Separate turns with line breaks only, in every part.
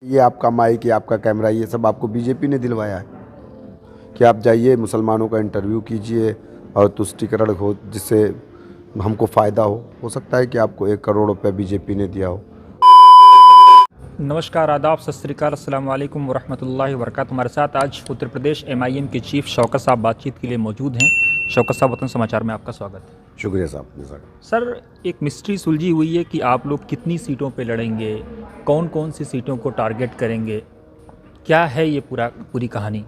ये आपका माइक, ये आपका कैमरा, ये सब आपको बीजेपी ने दिलवाया है कि आप जाइए मुसलमानों का इंटरव्यू कीजिए और तुष्टिकरण हो, जिससे हमको फ़ायदा हो सकता है कि आपको 1 करोड़ रुपये बीजेपी ने दिया हो।
नमस्कार, आदाब, सत श्री अकाल, अस्सलाम वालेकुम वरहमतुल्लाहि वबरकातुहू। हमारे साथ आज उत्तर प्रदेश एमआईएम के चीफ शौकत साहब बातचीत के लिए मौजूद हैं। शौकत साहब, वतन समाचार में आपका स्वागत है।
शुक्रिया साहब।
सर, एक मिस्ट्री सुलझी हुई है कि आप लोग कितनी सीटों पे लड़ेंगे, कौन कौन सी सीटों को टारगेट करेंगे, क्या है ये पूरी कहानी?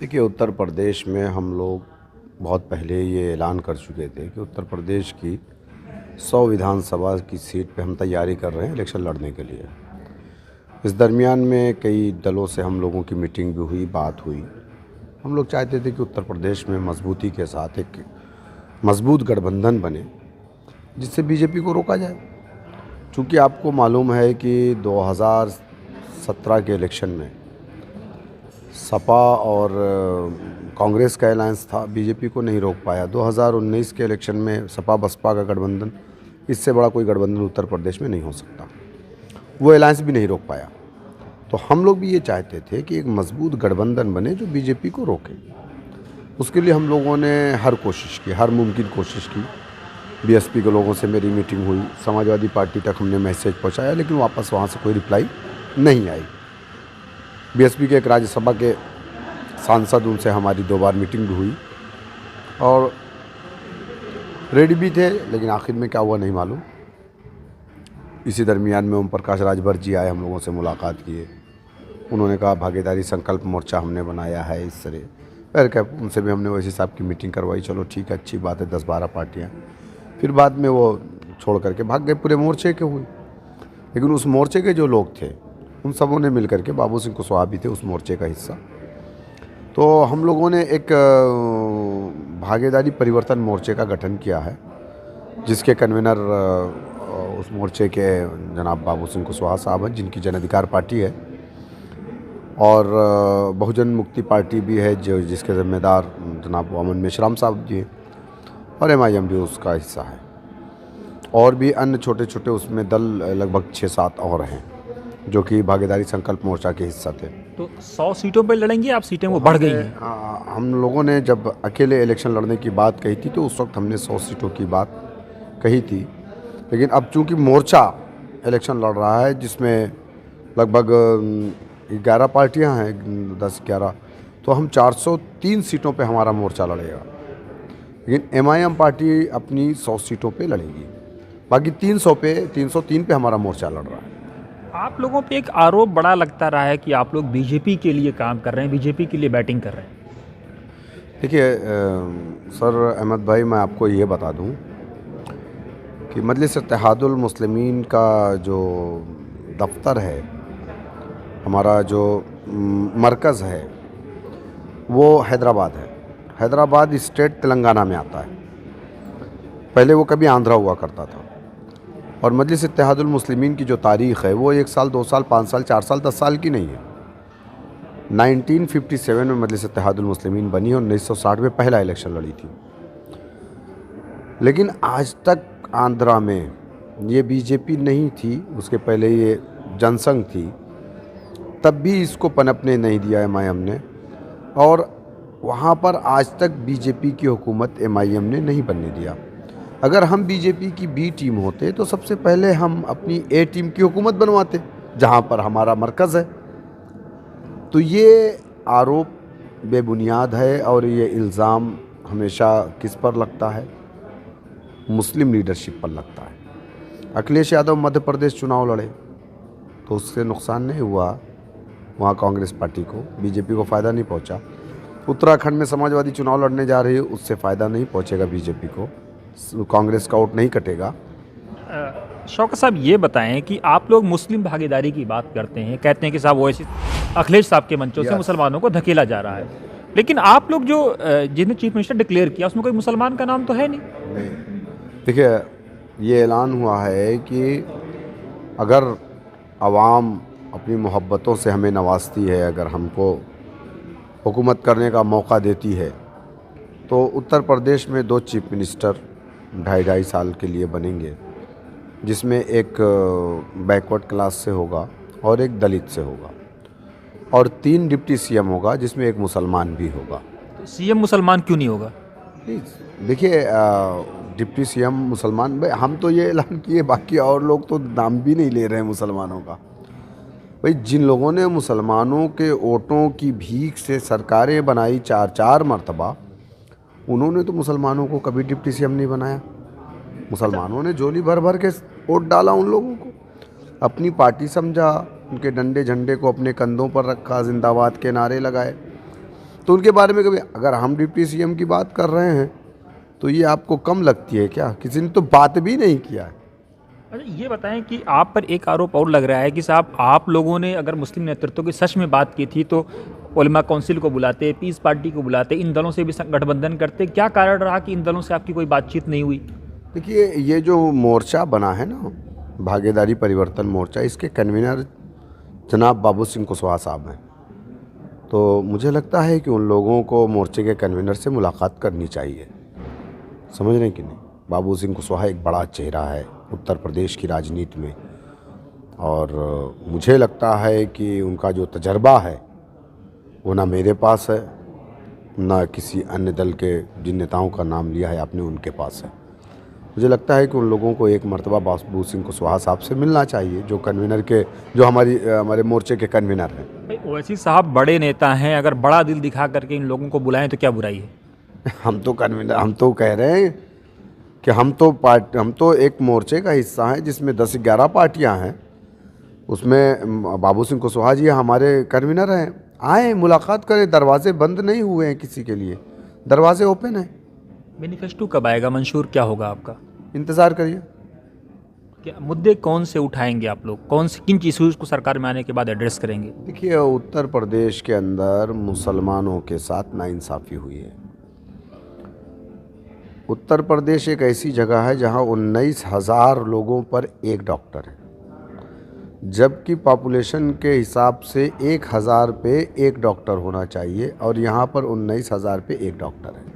देखिए, उत्तर प्रदेश में हम लोग बहुत पहले ये ऐलान कर चुके थे कि उत्तर प्रदेश की 100 विधानसभा की सीट पे हम तैयारी कर रहे हैं इलेक्शन लड़ने के लिए। इस दरमियान में कई दलों से हम लोगों की मीटिंग भी हुई, बात हुई। हम लोग चाहते थे कि उत्तर प्रदेश में मजबूती के साथ एक मजबूत गठबंधन बने जिससे बीजेपी को रोका जाए। चूँकि आपको मालूम है कि 2017 के इलेक्शन में सपा और कांग्रेस का अलायंस था, बीजेपी को नहीं रोक पाया। 2019 के इलेक्शन में सपा बसपा का गठबंधन, इससे बड़ा कोई गठबंधन उत्तर प्रदेश में नहीं हो सकता, वो अलायंस भी नहीं रोक पाया। तो हम लोग भी ये चाहते थे कि एक मजबूत गठबंधन बने जो बीजेपी को रोके। उसके लिए हम लोगों ने हर कोशिश की, हर मुमकिन कोशिश की। बीएसपी के लोगों से मेरी मीटिंग हुई, समाजवादी पार्टी तक हमने मैसेज पहुंचाया, लेकिन वापस वहां से कोई रिप्लाई नहीं आई। बीएसपी के एक राज्यसभा के सांसद, उनसे हमारी 2 बार मीटिंग भी हुई और रेडी भी थे, लेकिन आखिर में क्या हुआ नहीं मालूम। इसी दरमियान में ओम प्रकाश राजभर जी आए, हम लोगों से मुलाकात किए। उन्होंने कहा भागीदारी संकल्प मोर्चा हमने बनाया है इस तरह। फिर क्या, उनसे भी हमने वैसे साहब की मीटिंग करवाई। चलो ठीक है, अच्छी बात है, 10-12 पार्टियाँ। फिर बाद में वो छोड़ करके भाग गए, पूरे मोर्चे के हुई। लेकिन उस मोर्चे के जो लोग थे उन सबों ने मिल करके, बाबू सिंह कुशवाहा भी थे उस मोर्चे का हिस्सा, तो हम लोगों ने एक भागीदारी परिवर्तन मोर्चे का गठन किया है, जिसके कन्वीनर उस मोर्चे के जनाब बाबू सिंह कुशवाहा साहब हैं, जिनकी जन अधिकार पार्टी है, और बहुजन मुक्ति पार्टी भी है जो जिसके ज़िम्मेदार जनाब अमन मेश्राम साहब जी हैं, और एमआईएम भी उसका हिस्सा है, और भी अन्य छोटे छोटे उसमें दल लगभग 6-7 और हैं जो कि भागीदारी संकल्प मोर्चा के हिस्सा थे।
तो 100 सीटों पे लड़ेंगे आप? सीटें वो बढ़ गई हैं?
हम लोगों ने जब अकेले इलेक्शन लड़ने की बात कही थी तो उस वक्त हमने 100 सीटों की बात कही थी, लेकिन अब चूंकि मोर्चा इलेक्शन लड़ रहा है जिसमें लगभग 11 पार्टियां हैं, 10-11, तो हम 403 सीटों पे हमारा मोर्चा लड़ेगा। लेकिन एमआईएम पार्टी अपनी 100 सीटों पे लड़ेगी, बाकी 303 पे हमारा मोर्चा लड़ रहा है।
आप लोगों पे एक आरोप बड़ा लगता रहा है कि आप लोग बीजेपी के लिए काम कर रहे हैं, बीजेपी के लिए बैटिंग कर रहे हैं।
देखिए सर अहमद भाई, मैं आपको ये बता दूं कि मजलिस इत्तेहादुल मुस्लिमीन का जो दफ्तर है, हमारा जो मरकज़ है, वो हैदराबाद है। हैदराबाद स्टेट तेलंगाना में आता है। पहले वो कभी आंध्रा हुआ करता था। और मजलिस इत्तेहादुल मुस्लिमीन की जो तारीख़ है वो 1 साल, 2 साल, 5 साल, 4 साल, 10 साल की नहीं है। 1957 में मजलिस इत्तेहादुल मुस्लिमीन बनी और 1960 में पहला इलेक्शन लड़ी थी। लेकिन आज तक आंध्रा में ये बीजेपी नहीं थी, उसके पहले ये जनसंघ थी, तब भी इसको पनपने नहीं दिया एमआईएम ने, और वहाँ पर आज तक बीजेपी की हुकूमत एमआईएम ने नहीं बनने दिया। अगर हम बीजेपी की बी टीम होते तो सबसे पहले हम अपनी ए टीम की हुकूमत बनवाते, जहाँ पर हमारा मरकज़ है। तो ये आरोप बेबुनियाद है और ये इल्ज़ाम हमेशा किस पर लगता है? मुस्लिम लीडरशिप पर लगता है। अखिलेश यादव मध्य प्रदेश चुनाव लड़े तो उससे नुकसान नहीं हुआ, वहाँ कांग्रेस पार्टी को, बीजेपी को फ़ायदा नहीं पहुँचा। उत्तराखंड में समाजवादी चुनाव लड़ने जा रही है, उससे फ़ायदा नहीं पहुँचेगा बीजेपी को, कांग्रेस का वोट नहीं कटेगा।
शौकत साहब, ये बताएं कि आप लोग मुस्लिम भागीदारी की बात करते हैं, कहते हैं कि साहब ओवैसी अखिलेश साहब के मंचों से मुसलमानों को धकेला जा रहा है, लेकिन आप लोग जो जिन्हें चीफ मिनिस्टर डिक्लेयर किया उसमें कोई मुसलमान का नाम तो है नहीं।
देखिए, ये ऐलान हुआ है कि अगर आवाम अपनी मोहब्बतों से हमें नवाजती है, अगर हमको हुकूमत करने का मौका देती है, तो उत्तर प्रदेश में 2 चीफ मिनिस्टर 2.5 साल के लिए बनेंगे, जिसमें एक बैकवर्ड क्लास से होगा और एक दलित से होगा, और 3 डिप्टी सीएम होगा जिसमें एक मुसलमान भी होगा।
तो सीएम मुसलमान क्यों नहीं होगा?
नहीं, देखिए डिप्टी सीएम मुसलमान, भाई हम तो ये ऐलान किए, बाकी और लोग तो नाम भी नहीं ले रहे हैं मुसलमानों का। भाई जिन लोगों ने मुसलमानों के वोटों की भीख से सरकारें बनाई 4-4 मरतबा, उन्होंने तो मुसलमानों को कभी डिप्टी सीएम नहीं बनाया। मुसलमानों ने झोली भर भर के वोट डाला उन लोगों को, अपनी पार्टी समझा, उनके डंडे झंडे को अपने कंधों पर रखा, जिंदाबाद के नारे लगाए। तो उनके बारे में कभी, अगर हम डिप्टी सीएम की बात कर रहे हैं तो ये आपको कम लगती है क्या? किसी ने तो बात भी नहीं किया है।
अच्छा, ये बताएं कि आप पर एक आरोप और लग रहा है कि साहब आप लोगों ने अगर मुस्लिम नेतृत्व की सच में बात की थी तो उलमा काउंसिल को बुलाते, पीस पार्टी को बुलाते, इन दलों से भी गठबंधन करते। क्या कारण रहा कि इन दलों से आपकी कोई बातचीत नहीं हुई?
देखिए, ये जो मोर्चा बना है ना, भागीदारी परिवर्तन मोर्चा, इसके कन्वीनर जनाब बाबू सिंह कुशवाहा साहब हैं। तो मुझे लगता है कि उन लोगों को मोर्चे के कन्वीनर से मुलाकात करनी चाहिए, समझ रहे हैं कि नहीं? बाबू सिंह कुशवाहा एक बड़ा चेहरा है उत्तर प्रदेश की राजनीति में, और मुझे लगता है कि उनका जो तजर्बा है वो ना मेरे पास है, ना किसी अन्य दल के जिन नेताओं का नाम लिया है आपने उनके पास है। मुझे लगता है कि उन लोगों को एक मरतबा बाबू सिंह कुशवाहा साहब से मिलना चाहिए, जो कन्वीनर के, जो हमारे मोर्चे के कन्वीनर हैं।
भाई ओवैसी साहब बड़े नेता हैं, अगर बड़ा दिल दिखा करके इन लोगों को बुलाएं तो क्या बुराई है?
हम तो कह रहे हैं कि हम तो एक मोर्चे का हिस्सा हैं जिसमें 10-11 पार्टियां हैं, उसमें बाबू सिंह कुशवाहा जी हमारे कन्वीनर हैं। आए, मुलाकात करें, दरवाजे बंद नहीं हुए हैं किसी के लिए, दरवाजे ओपन हैं।
मैनिफेस्टो कब आएगा? मंशूर क्या होगा आपका?
इंतज़ार करिए।
क्या मुद्दे कौन से उठाएंगे आप लोग? कौन से किन इशूज़ को सरकार में आने के बाद एड्रेस करेंगे?
देखिए, उत्तर प्रदेश के अंदर मुसलमानों के साथ नाइंसाफ़ी हुई है। उत्तर प्रदेश एक ऐसी जगह है जहां 19,000 लोगों पर एक डॉक्टर है, जबकि पॉपुलेशन के हिसाब से 1,000 पे एक डॉक्टर होना चाहिए, और यहाँ पर 19,000 पे एक डॉक्टर है।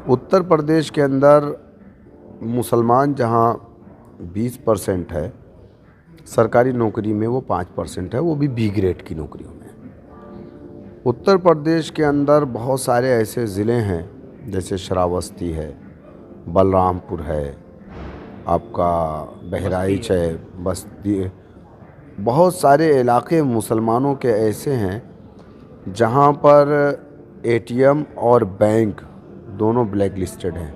उत्तर प्रदेश के अंदर मुसलमान जहाँ 20% है, सरकारी नौकरी में वो 5% है, वो भी बी ग्रेड की नौकरियों में। उत्तर प्रदेश के अंदर बहुत सारे ऐसे ज़िले हैं जैसे श्रावस्ती है, बलरामपुर है, आपका बहराइच है, बस्ती, बहुत सारे इलाके मुसलमानों के ऐसे हैं जहाँ पर एटीएम और बैंक दोनों ब्लैक लिस्टेड हैं,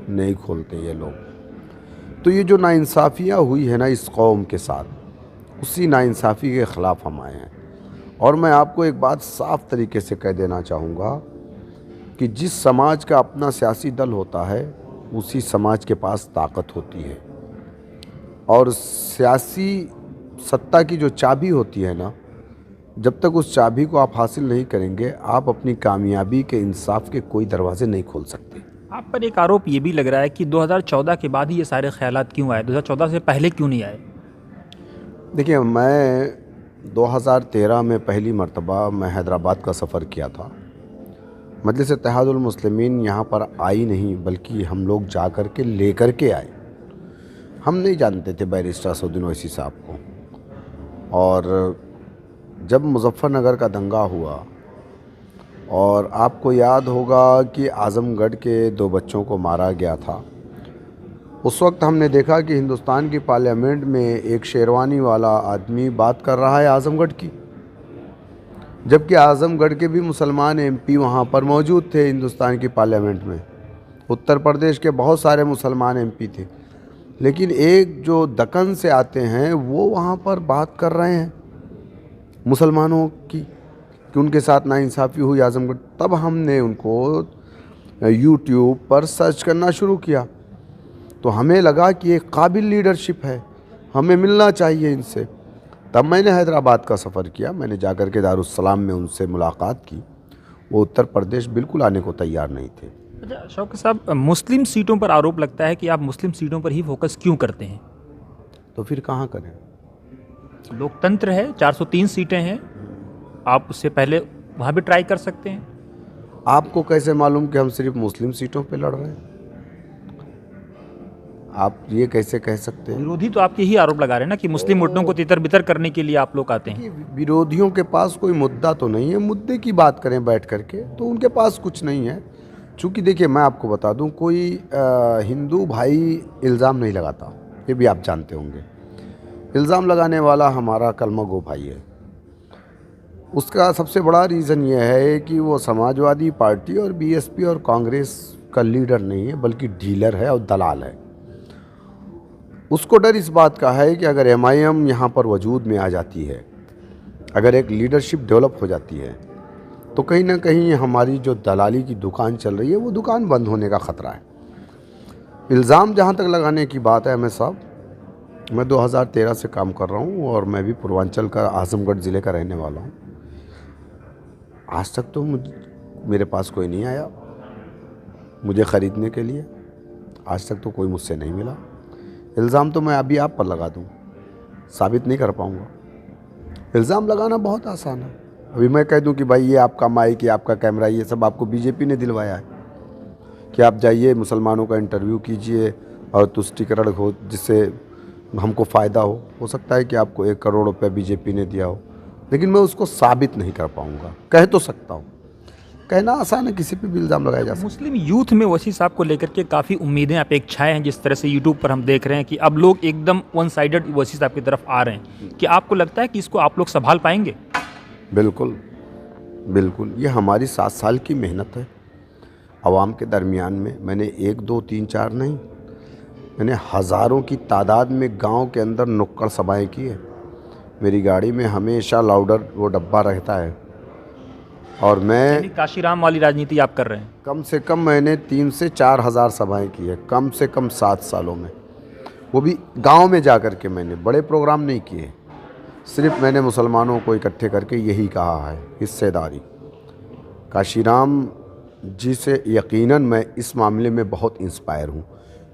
नहीं खोलते ये लोग। तो ये जो नाइंसाफ़ियाँ हुई है ना इस कौम के साथ, उसी नाइंसाफ़ी के ख़िलाफ़ हम आए हैं। और मैं आपको एक बात साफ़ तरीके से कह देना चाहूँगा कि जिस समाज का अपना सियासी दल होता है, उसी समाज के पास ताकत होती है, और सियासी सत्ता की जो चाबी होती है ना, जब तक उस चाबी को आप हासिल नहीं करेंगे, आप अपनी कामयाबी के, इंसाफ के कोई दरवाजे नहीं खोल सकते।
आप पर एक आरोप ये भी लग रहा है कि 2014 के बाद ही ये सारे ख्यालात क्यों आए, 2014 से पहले क्यों नहीं आए?
देखिए, मैं 2013 में पहली मर्तबा मैं हैदराबाद का सफ़र किया था। मजलिस इत्तेहादुल मुस्लिमीन यहाँ पर आई नहीं, बल्कि हम लोग जा कर के ले कर के आए। हम नहीं जानते थे बैरिस्टर असदुद्दीन ओवैसी साहब को, और जब मुजफ्फरनगर का दंगा हुआ, और आपको याद होगा कि आज़मगढ़ के 2 बच्चों को मारा गया था, उस वक्त हमने देखा कि हिंदुस्तान की पार्लियामेंट में एक शेरवानी वाला आदमी बात कर रहा है आज़मगढ़ की, जबकि आज़मगढ़ के भी मुसलमान एमपी वहाँ पर मौजूद थे हिंदुस्तान की पार्लियामेंट में। उत्तर प्रदेश के बहुत सारे मुसलमान एमपी थे, लेकिन एक जो दक्कन से आते हैं वो वहाँ पर बात कर रहे हैं मुसलमानों की, कि उनके साथ नाइंसाफ़ी हुई आज़मगढ़। तब हमने उनको यूट्यूब पर सर्च करना शुरू किया, तो हमें लगा कि एक काबिल लीडरशिप है, हमें मिलना चाहिए इनसे। तब मैंने हैदराबाद का सफ़र किया, मैंने जाकर के दारुस्सलाम में उनसे मुलाकात की। वो उत्तर प्रदेश बिल्कुल आने को तैयार नहीं थे।
अच्छा शौकत साहब, मुस्लिम सीटों पर आरोप लगता है कि आप मुस्लिम सीटों पर ही फोकस क्यों करते हैं?
तो फिर कहाँ करें?
लोकतंत्र है, 403 सीटें हैं, आप उससे पहले वहाँ भी ट्राई कर सकते हैं।
आपको कैसे मालूम कि हम सिर्फ मुस्लिम सीटों पे लड़ रहे हैं? आप ये कैसे कह सकते हैं?
विरोधी तो आपके ही आरोप लगा रहे हैं ना कि मुस्लिम वोटों को तितर बितर करने के लिए आप लोग आते हैं।
कि विरोधियों के पास कोई मुद्दा तो नहीं है। मुद्दे की बात करें बैठ करके तो उनके पास कुछ नहीं है। चूँकि देखिए मैं आपको बता दूं, कोई हिंदू भाई इल्ज़ाम नहीं लगाता, ये भी आप जानते होंगे। इल्ज़ाम लगाने वाला हमारा कलमा गो भाई है। उसका सबसे बड़ा रीज़न ये है कि वो समाजवादी पार्टी और बीएसपी और कांग्रेस का लीडर नहीं है, बल्कि डीलर है और दलाल है। उसको डर इस बात का है कि अगर एमआईएम यहाँ पर वजूद में आ जाती है, अगर एक लीडरशिप डेवलप हो जाती है, तो कहीं ना कहीं हमारी जो दलाली की दुकान चल रही है वो दुकान बंद होने का ख़तरा है। इल्ज़ाम जहाँ तक लगाने की बात है एमएस साहब, मैं 2013 से काम कर रहा हूँ और मैं भी पूर्वांचल का आजमगढ़ ज़िले का रहने वाला हूँ। आज तक तो मेरे पास कोई नहीं आया मुझे ख़रीदने के लिए, आज तक तो कोई मुझसे नहीं मिला। इल्ज़ाम तो मैं अभी आप पर लगा दूँ, साबित नहीं कर पाऊँगा। इल्ज़ाम लगाना बहुत आसान है। अभी मैं कह दूं कि भाई ये आपका माइक, ये आपका कैमरा, ये सब आपको बीजेपी ने दिलवाया है कि आप जाइए मुसलमानों का इंटरव्यू कीजिए और तुष्टिकरण हो जिससे हमको फ़ायदा हो सकता है कि आपको 1 करोड़ रुपये बीजेपी ने दिया हो, लेकिन मैं उसको साबित नहीं कर पाऊँगा। कह तो सकता हूँ, कहना आसान है, किसी पे भी इल्ज़ाम लगाया जा सकता है।
मुस्लिम यूथ में वसी साहब को लेकर के काफ़ी उम्मीदें, अपेक्षाएं हैं। जिस तरह से यूट्यूब पर हम देख रहे हैं कि अब लोग एकदम वन साइडेड वसी साहब की तरफ आ रहे हैं, कि आपको लगता है कि इसको आप लोग संभाल पाएंगे?
बिल्कुल बिल्कुल, ये हमारी 7 साल की मेहनत है। आवाम के दरमियान में मैंने 1 2 3 4 नहीं, मैंने हज़ारों की तादाद में गांव के अंदर नुक्कड़ सभाएँ की है। मेरी गाड़ी में हमेशा लाउडर वो डब्बा रहता है और मैं
काशीराम वाली राजनीति आप कर रहे हैं?
कम से कम मैंने 3 से 4 हज़ार सभाएँ की है, कम से कम 7 सालों में। वो भी गांव में जा कर के, मैंने बड़े प्रोग्राम नहीं किए। सिर्फ मैंने मुसलमानों को इकट्ठे करके यही कहा है, हिस्सेदारी। काशीराम जी से यकीनन मैं इस मामले में बहुत इंस्पायर हूँ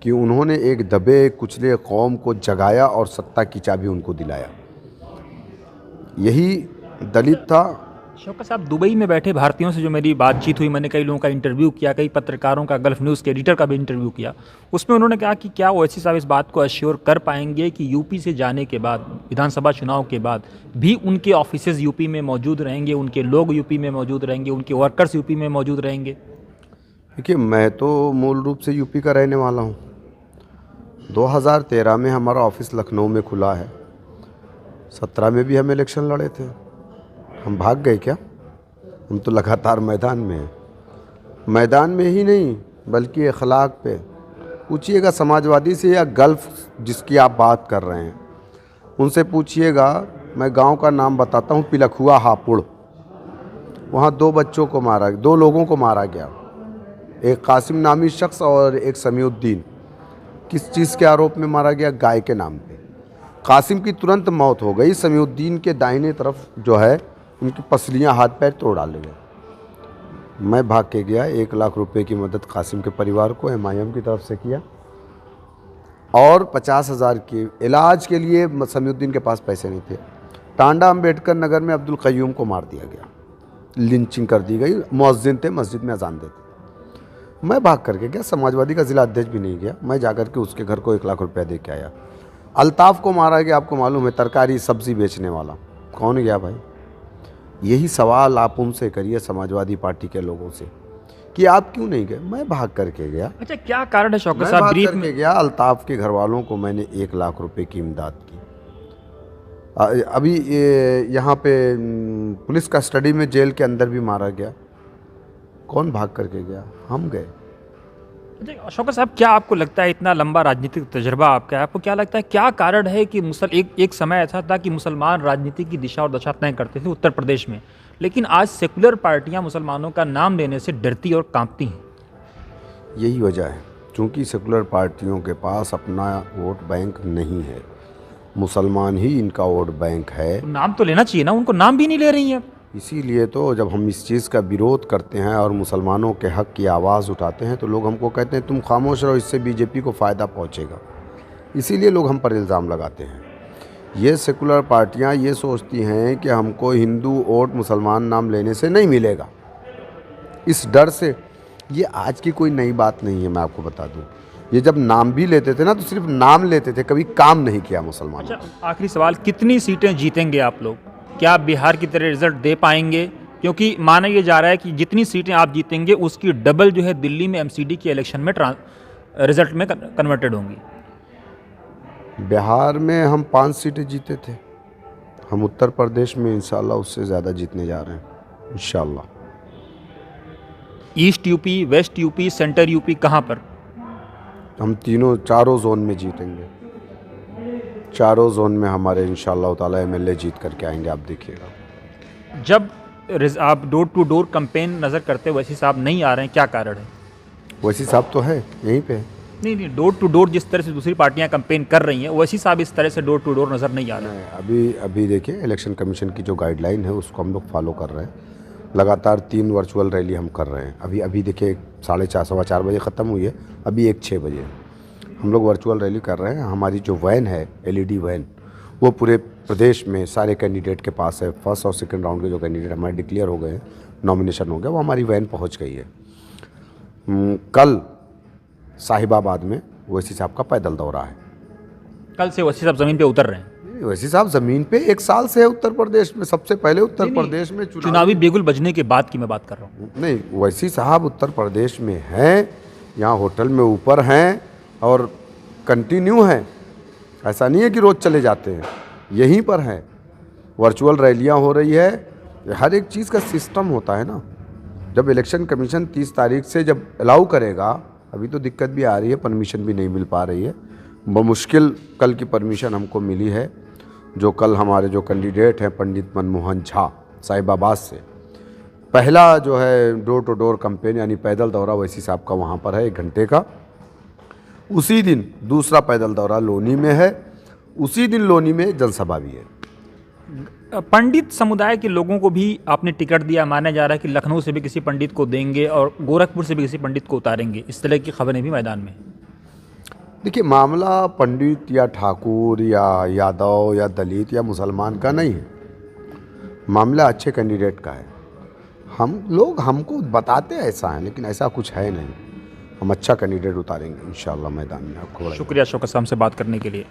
कि उन्होंने एक दबे कुचले कौम को जगाया और सत्ता की चाबी उनको दिलाया। यही दलित था।
शौकत साहब, दुबई में बैठे भारतीयों से जो मेरी बातचीत हुई, मैंने कई लोगों का इंटरव्यू किया, कई पत्रकारों का, गल्फ न्यूज़ के एडिटर का भी इंटरव्यू किया। उसमें उन्होंने कहा कि क्या ओवैसी साहब इस बात को अश्योर कर पाएंगे कि यूपी से जाने के बाद, विधानसभा चुनाव के बाद भी उनके ऑफिसेज यूपी में मौजूद रहेंगे, उनके लोग यूपी में मौजूद रहेंगे, उनके वर्कर्स यूपी में मौजूद रहेंगे?
देखिए, मैं तो मूल रूप से यूपी का रहने वाला हूँ। 2013 में हमारा ऑफिस लखनऊ में खुला है। 17 में भी हम इलेक्शन लड़े थे। हम भाग गए क्या? हम तो लगातार मैदान में हैं। मैदान में ही नहीं बल्कि अखलाक पे पूछिएगा समाजवादी से या गल्फ जिसकी आप बात कर रहे हैं, उनसे पूछिएगा। मैं गांव का नाम बताता हूँ, पिलखुआ हापुड़। वहाँ 2 बच्चों को मारा, 2 लोगों को मारा गया, एक कासिम नामी शख्स और एक समीउद्दीन। किस चीज़ के आरोप में मारा गया? गाय के नाम पे। कासिम की तुरंत मौत हो गई, समीउद्दीन के दाहिने तरफ जो है उनकी पसलियाँ हाथ पैर तोड़ डाले गए। मैं भाग के गया, 1 लाख रुपए की मदद कासिम के परिवार को एमआईएम की तरफ से किया और 50,000 के इलाज के लिए समीउद्दीन के पास पैसे नहीं थे। टांडा अम्बेडकर नगर में अब्दुल कयूम को मार दिया गया, लिंचिंग कर दी गई। मुअज्जिन थे, मस्जिद में अजान देते। मैं भाग करके गया, समाजवादी का ज़िला अध्यक्ष भी नहीं गया, मैं जाकर के उसके घर को 1 लाख रुपया दे के आया। अल्ताफ़ को मारा गया, आपको मालूम है, तरकारी सब्ज़ी बेचने वाला। कौन गया भाई? यही सवाल आप उनसे करिए, समाजवादी पार्टी के लोगों से, कि आप क्यों नहीं गए। मैं भाग करके गया।
अच्छा, क्या कारण है शौकत
मैं
साहब?
भाग
ब्रीफ
करके
में
गया, अल्ताफ़ के घर वालों को मैंने 1 लाख रुपए की इमदाद की। अभी यहाँ पे पुलिस कस्टडी में जेल के अंदर भी मारा गया। कौन भाग करके गया? हम गए।
अच्छा शौकत साहब, क्या आपको लगता है, इतना लंबा राजनीतिक तजर्बा आपका है, आपको क्या लगता है क्या कारण है कि एक समय ऐसा था कि मुसलमान राजनीति की दिशा और दशा तय करते थे उत्तर प्रदेश में, लेकिन आज सेकुलर पार्टियां मुसलमानों का नाम लेने से डरती और कांपती हैं?
यही वजह है, क्योंकि सेकुलर पार्टियों के पास अपना वोट बैंक नहीं है। मुसलमान ही इनका वोट बैंक है।
तो नाम तो लेना चाहिए ना, उनको नाम भी नहीं ले रही हैं।
इसीलिए तो जब हम इस चीज़ का विरोध करते हैं और मुसलमानों के हक़ की आवाज़ उठाते हैं तो लोग हमको कहते हैं तुम खामोश रहो, इससे बीजेपी को फ़ायदा पहुंचेगा। इसीलिए लोग हम पर इल्ज़ाम लगाते हैं। ये सेकुलर पार्टियां ये सोचती हैं कि हमको हिंदू वोट मुसलमान नाम लेने से नहीं मिलेगा, इस डर से। ये आज की कोई नई बात नहीं है, मैं आपको बता दूं। ये जब नाम भी लेते थे ना तो सिर्फ नाम लेते थे, कभी काम नहीं किया मुसलमानों ने।
अच्छा, आखिरी सवाल, कितनी सीटें जीतेंगे आप लोग? क्या आप बिहार की तरह रिजल्ट दे पाएंगे? क्योंकि माना ये जा रहा है कि जितनी सीटें आप जीतेंगे उसकी डबल जो है दिल्ली में एमसीडी के इलेक्शन में रिजल्ट में कन्वर्टेड होंगी।
बिहार में हम 5 सीटें जीते थे, हम उत्तर प्रदेश में इंशाल्लाह उससे ज़्यादा जीतने जा रहे हैं इंशाल्लाह।
East UP, west UP, centre UP, कहाँ पर?
हम चारों जोन में जीतेंगे, चारों जोन में हमारे इंशाल्लाह ताला एमएलए जीत करके आएंगे, आप देखिएगा।
जब आप डोर टू डोर कैंपेन नज़र करते वैसी साहब नहीं आ रहे हैं, क्या कारण है?
वैसी साहब तो है यहीं पे है।
नहीं, डोर टू डोर जिस तरह से दूसरी पार्टियां कैंपेन कर रही हैं वैसी साहब इस तरह से डोर टू डोर नज़र नहीं आ रहे हैं।
अभी देखिए, इलेक्शन कमीशन की जो गाइडलाइन है उसको हम लोग फॉलो कर रहे हैं। लगातार 3 वर्चुअल रैली हम कर रहे हैं। अभी देखिए 4:30 4 बजे ख़त्म हुई है, अभी 6 बजे हम लोग वर्चुअल रैली कर रहे हैं। हमारी जो वैन है, एलईडी वैन, वो पूरे प्रदेश में सारे कैंडिडेट के पास है। फर्स्ट और सेकंड राउंड के जो कैंडिडेट हमारे डिक्लेयर हो गए हैं, नॉमिनेशन हो गया, वो हमारी वैन पहुंच गई है। कल साहिबाबाद में ओवैसी साहब का पैदल दौरा है।
कल से ओवैसी साहब ज़मीन पे उतर रहे हैं?
ओवैसी साहब ज़मीन पे 1 साल से है उत्तर प्रदेश में। सबसे पहले उत्तर प्रदेश में
चुनावी बिगुल बजने के बाद की मैं बात कर रहा हूँ।
नहीं, ओवैसी साहब उत्तर प्रदेश में हैं, यहाँ होटल में ऊपर हैं और कंटिन्यू हैं। ऐसा नहीं है कि रोज़ चले जाते हैं, यहीं पर हैं। वर्चुअल रैलियाँ हो रही है, हर एक चीज़ का सिस्टम होता है ना। जब इलेक्शन कमीशन 30 तारीख से जब अलाउ करेगा, अभी तो दिक्कत भी आ रही है, परमिशन भी नहीं मिल पा रही है, बमुश्किल कल की परमिशन हमको मिली है। जो कल हमारे जो कैंडिडेट हैं पंडित मनमोहन झा साहिबाबाद से, पहला जो है डोर टू डोर कैंपेन यानी पैदल दौरा ओवैसी साहब का वहाँ पर है 1 घंटे का। उसी दिन दूसरा पैदल दौरा लोनी में है, उसी दिन लोनी में जनसभा भी है।
पंडित समुदाय के लोगों को भी आपने टिकट दिया, माना जा रहा है कि लखनऊ से भी किसी पंडित को देंगे और गोरखपुर से भी किसी पंडित को उतारेंगे, इस तरह की खबरें भी मैदान में।
देखिए, मामला पंडित या ठाकुर या यादव या दलित या मुसलमान का नहीं है, मामला अच्छे कैंडिडेट का है। हमको बताते ऐसा है, लेकिन ऐसा कुछ है नहीं। हम अच्छा कैंडिडेट उतारेंगे इंशाल्लाह मैदान में। आपको
शुक्रिया शौकत साहब से बात करने के लिए।